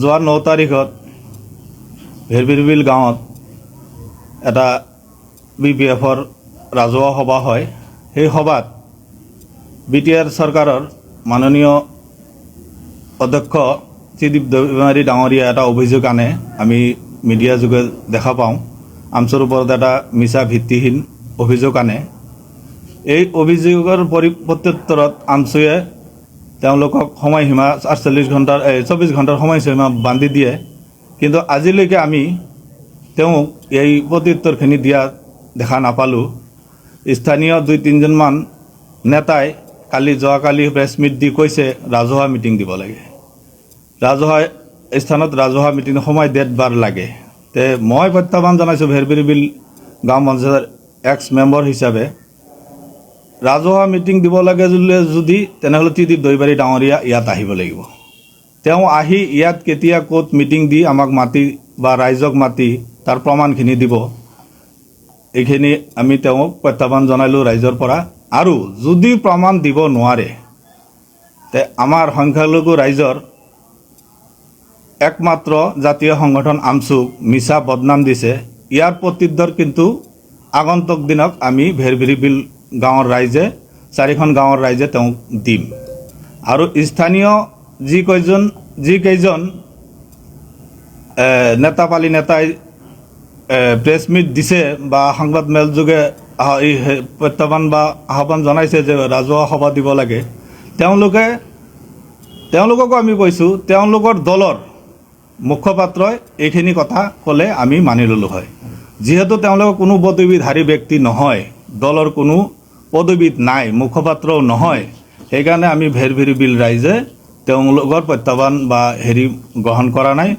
যোৱা 9 তাৰিখত ভেৰভেৰিবিল গাঁৱত এটা BPFৰ ৰাজহুৱা সভা হয়। সেই সভাত BTR চৰকাৰৰ মাননীয় অধ্যক্ষ ত্ৰিদীপ দৈমাৰী ডাঙৰীয়া এটা অভিযোগ আনে। আমি মিডিয়া যোগে দেখা পাওঁ। আমচুৰ ওপৰত এটা মিছা ভিত্তিহীন অভিযোগ আনে। এই অভিযোগৰ প্ৰত্যুত্তৰত আমচুৱে তেওঁলোকক সময়সীমা 24 ঘণ্টাৰ সময়সীমা বান্ধি দিয়ে। কিন্তু আজিলৈকে আমি তেওঁক এই প্ৰত্যুত্তৰখিনি দিয়া দেখা নাপালোঁ। স্থানীয় 2-3জনমান নেতাই যোৱাকালি প্ৰেছ মিট দি কৈছে ৰাজহুৱা মিটিং দিব লাগে। ৰাজহুৱা স্থানত ৰাজহুৱা মিটিং সময় ডেট বাৰ লাগে। তে মই প্ৰত্যাহ্বান জনাইছোঁ ভেৰভেৰিবিল গাঁও পঞ্চায়তৰ এক্স মেম্বাৰ হিচাপে, ৰাজহুৱা মিটিং দিব লাগে যদি তেনেহ'লে ত্ৰিদীপ দৈমাৰী ডাঙৰীয়া ইয়াত আহিব লাগিব। তেওঁ আহি ইয়াত কেতিয়া ক'ত মিটিং দি আমাক মাতি বা ৰাইজক মাতি তাৰ প্ৰমাণখিনি দিব। এইখিনি আমি তেওঁক প্ৰত্যাহ্বান জনালোঁ ৰাইজৰ পৰা। আৰু যদি প্ৰমাণ দিব নোৱাৰে তে আমাৰ সংখ্যালঘু ৰাইজৰ একমাত্ৰ জাতীয় সংগঠন আমচুক মিছা বদনাম দিছে। ইয়াৰ প্ৰত্যুত্তৰ কিন্তু আগন্তুক দিনক আমি ভেৰভেৰিবিল গাঁৱৰ ৰাইজে 4খন গাঁৱৰ ৰাইজে তেওঁক দিম। আৰু স্থানীয় যিকেইজন নেতাপালি নেতাই প্ৰেছ মিট দিছে বা সংবাদ মেল যোগে এই প্ৰত্যাহ্বান বা আহ্বান জনাইছে যে ৰাজহুৱা সভা দিব লাগে, তেওঁলোককো আমি কৈছোঁ তেওঁলোকৰ দলৰ মুখপাত্ৰই এইখিনি কথা ক'লে আমি মানি ল'লোঁ হয়। যিহেতু তেওঁলোক কোনো পদবীধাৰী ব্যক্তি নহয়, দলৰ কোনো পদবীত নাই, মুখপাত্ৰও নহয়, সেইকাৰণে আমি ভেৰভেৰিবিল ৰাইজে তেওঁলোকৰ প্ৰত্যাহ্বান বা গ্ৰহণ কৰা নাই।